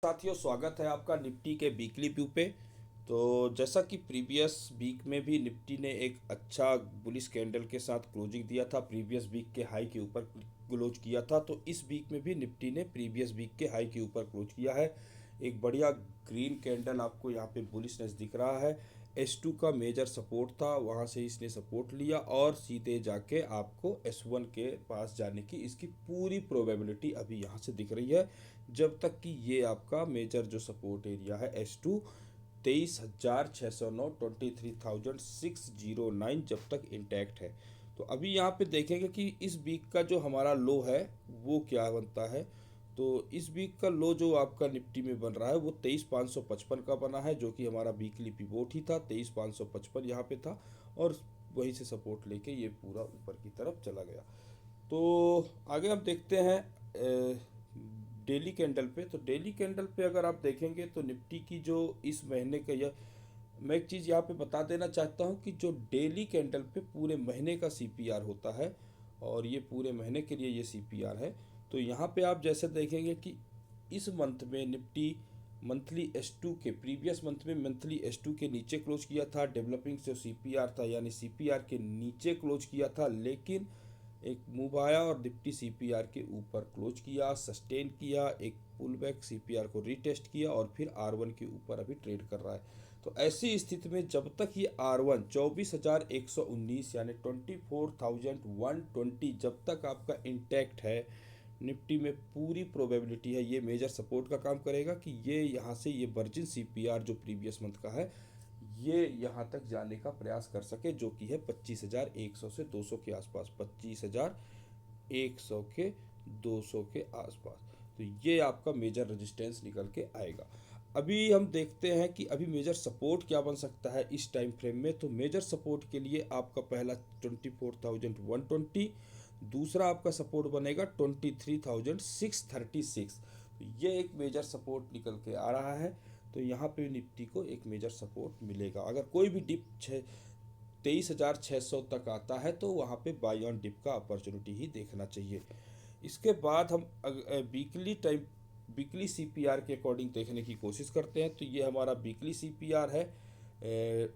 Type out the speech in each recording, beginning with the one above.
साथियों, स्वागत है आपका निफ्टी के वीकली व्यू पे। तो जैसा कि प्रीवियस वीक में भी निफ्टी ने एक अच्छा बुलिश कैंडल के साथ क्लोजिंग दिया था, प्रीवियस वीक के हाई के ऊपर क्लोज किया था। तो इस वीक में भी निफ्टी ने प्रीवियस वीक के हाई के ऊपर क्लोज किया है। एक बढ़िया ग्रीन कैंडल आपको यहाँ पे बुलिशनेस दिख रहा है। S2 का मेजर सपोर्ट था, वहाँ से इसने सपोर्ट लिया और सीधे जाके आपको S1 के पास जाने की इसकी पूरी प्रोबेबिलिटी अभी यहाँ से दिख रही है, जब तक कि ये आपका मेजर जो सपोर्ट एरिया है S2 23,609 23,609 जब तक इंटैक्ट है। तो अभी यहाँ पे देखेंगे कि इस वीक का जो हमारा लो है वो क्या बनता है। तो इस वीक का लो जो आपका निफ्टी में बन रहा है वो 23,555 का बना है, जो कि हमारा वीकली पिवोट ही था। 23,555 यहाँ पे था और वहीं से सपोर्ट लेके ये पूरा ऊपर की तरफ चला गया। तो आगे हम देखते हैं डेली कैंडल पे। तो डेली कैंडल पे अगर आप देखेंगे तो निफ्टी की जो इस महीने का यह, मैं एक चीज़ यहाँ पे बता देना चाहता हूँ कि जो डेली कैंडल पे पूरे महीने का सीपीआर होता है और ये पूरे महीने के लिए ये सीपीआर है। तो यहाँ पे आप जैसे देखेंगे कि इस मंथ में निफ्टी मंथली S2 के प्रीवियस मंथ में मंथली S2 के नीचे क्लोज किया था। डेवलपिंग जो सीपीआर था यानी सीपीआर के नीचे क्लोज किया था, लेकिन एक मूव आया और निफ्टी सीपीआर के ऊपर क्लोज किया, सस्टेन किया, एक पुल बैक सीपीआर को रीटेस्ट किया और फिर R1 के ऊपर अभी ट्रेड कर रहा है। तो ऐसी स्थिति में जब तक ये R1 24,119 यानी 24,120 जब तक आपका इंटैक्ट है, निफ्टी में पूरी प्रोबेबिलिटी है ये मेजर सपोर्ट का काम करेगा कि ये यहाँ से ये वर्जिन सीपीआर जो प्रीवियस मंथ का है ये यहाँ तक जाने का प्रयास कर सके, जो कि है 25,100 से 200 के आसपास, 25,100 के 200 के आसपास। तो ये आपका मेजर रेजिस्टेंस निकल के आएगा। अभी हम देखते हैं कि अभी मेजर सपोर्ट क्या बन सकता है इस टाइम फ्रेम में। तो मेजर सपोर्ट के लिए आपका पहला 24,120, दूसरा आपका सपोर्ट बनेगा 23,636। तो ये एक मेजर सपोर्ट निकल के आ रहा है। तो यहाँ पे निफ्टी को एक मेजर सपोर्ट मिलेगा। अगर कोई भी डिप 23,600 तक आता है तो वहाँ पे बाई ऑन डिप का अपॉर्चुनिटी ही देखना चाहिए। इसके बाद हम वीकली सीपीआर के अकॉर्डिंग देखने की कोशिश करते हैं। तो ये हमारा वीकली सीपीआर है।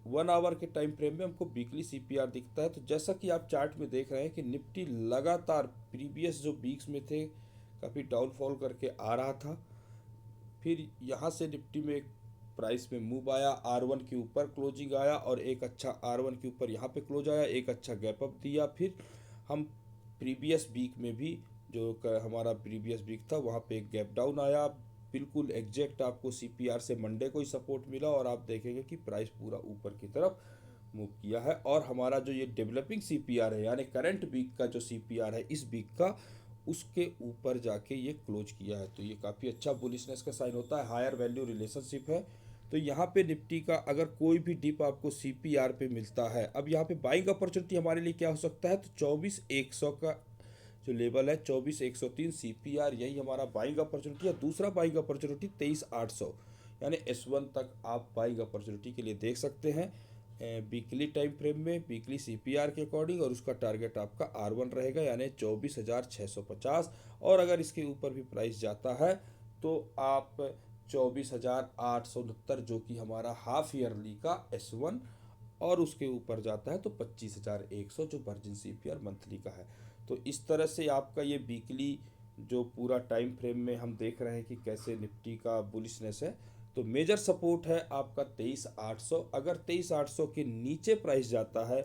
1 आवर के टाइम फ्रेम में हमको वीकली सीपीआर दिखता है। तो जैसा कि आप चार्ट में देख रहे हैं कि निफ्टी लगातार प्रीवियस जो वीक्स में थे काफ़ी डाउनफॉल करके आ रहा था। फिर यहाँ से निफ्टी में एक प्राइस में मूव आया, R1 के ऊपर क्लोजिंग आया और एक अच्छा R1 के ऊपर यहाँ पे क्लोज आया, एक अच्छा गैप अप दिया। फिर हम प्रीवियस वीक में भी जो हमारा प्रीवियस वीक था वहाँ पे एक गैप डाउन आया, बिल्कुल एग्जैक्ट आपको सीपीआर से मंडे को ही सपोर्ट मिला और आप देखेंगे कि प्राइस पूरा ऊपर की तरफ मूव किया है। और हमारा जो ये डेवलपिंग सीपीआर है यानी करंट वीक का जो सीपीआर है इस वीक का, उसके ऊपर जाके ये क्लोज किया है। तो ये काफ़ी अच्छा बुलिशनेस का साइन होता है, हायर वैल्यू रिलेशनशिप है। तो यहाँ पे निफ्टी का अगर कोई भी डिप आपको सीपीआर पे मिलता है, अब यहाँ पे बाइंग अपॉर्चुनिटी हमारे लिए क्या हो सकता है, तो 24,100 का जो लेवल है 24,103 सीपीआर, यही हमारा बाइंग अपॉर्चुनिटी है। दूसरा बाइंग अपॉर्चुनिटी 23,800 यानी S1 तक आप बाइंग अपॉर्चुनिटी के लिए देख सकते हैं वीकली टाइम फ्रेम में, वीकली सीपीआर के अकॉर्डिंग। और उसका टारगेट आपका R1 रहेगा यानी 24,650। और अगर इसके ऊपर भी प्राइस जाता है तो आप 24,869 जो कि हमारा हाफ ईयरली का S1, और उसके ऊपर जाता है तो 25,100 जो वर्जिन सीपीआर मंथली का है। तो इस तरह से आपका ये वीकली जो पूरा टाइम फ्रेम में हम देख रहे हैं कि कैसे निफ्टी का बुलिशनेस है। तो मेजर सपोर्ट है आपका 23,800। अगर 23,800 के नीचे प्राइस जाता है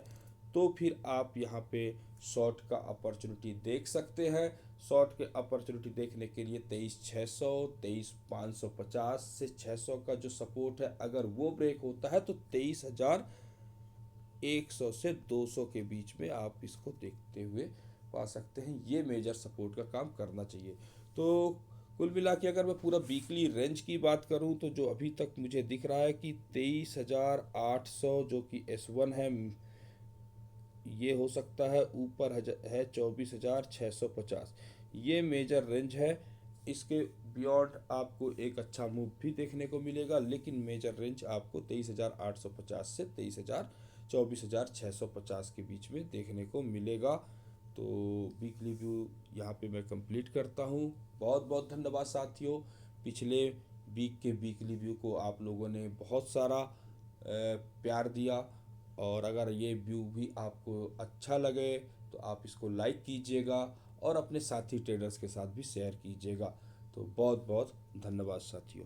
तो फिर आप यहाँ पे शॉर्ट का अपॉर्चुनिटी देख सकते हैं। शॉर्ट के अपॉर्चुनिटी देखने के लिए 23,600, 23,550 से 600 का जो सपोर्ट है अगर वो ब्रेक होता है तो 23,100 से 200 के बीच में आप इसको देखते हुए पा सकते हैं। ये मेजर सपोर्ट का काम करना चाहिए। तो कुल मिला के अगर मैं पूरा वीकली रेंज की बात करूं तो जो अभी तक मुझे दिख रहा है कि 23,800 जो कि S1 है, ये हो सकता है ऊपर है 24,650, ये मेजर रेंज है। इसके बियॉन्ड आपको एक अच्छा मूव भी देखने को मिलेगा, लेकिन मेजर रेंज आपको 23,850 से 24,650 के बीच में देखने को मिलेगा। तो वीकली व्यू यहाँ पे मैं कंप्लीट करता हूँ। बहुत बहुत धन्यवाद साथियों। पिछले वीक के वीकली व्यू को आप लोगों ने बहुत सारा प्यार दिया। और अगर ये व्यू भी आपको अच्छा लगे तो आप इसको लाइक कीजिएगा और अपने साथी ट्रेडर्स के साथ भी शेयर कीजिएगा। तो बहुत बहुत धन्यवाद साथियों।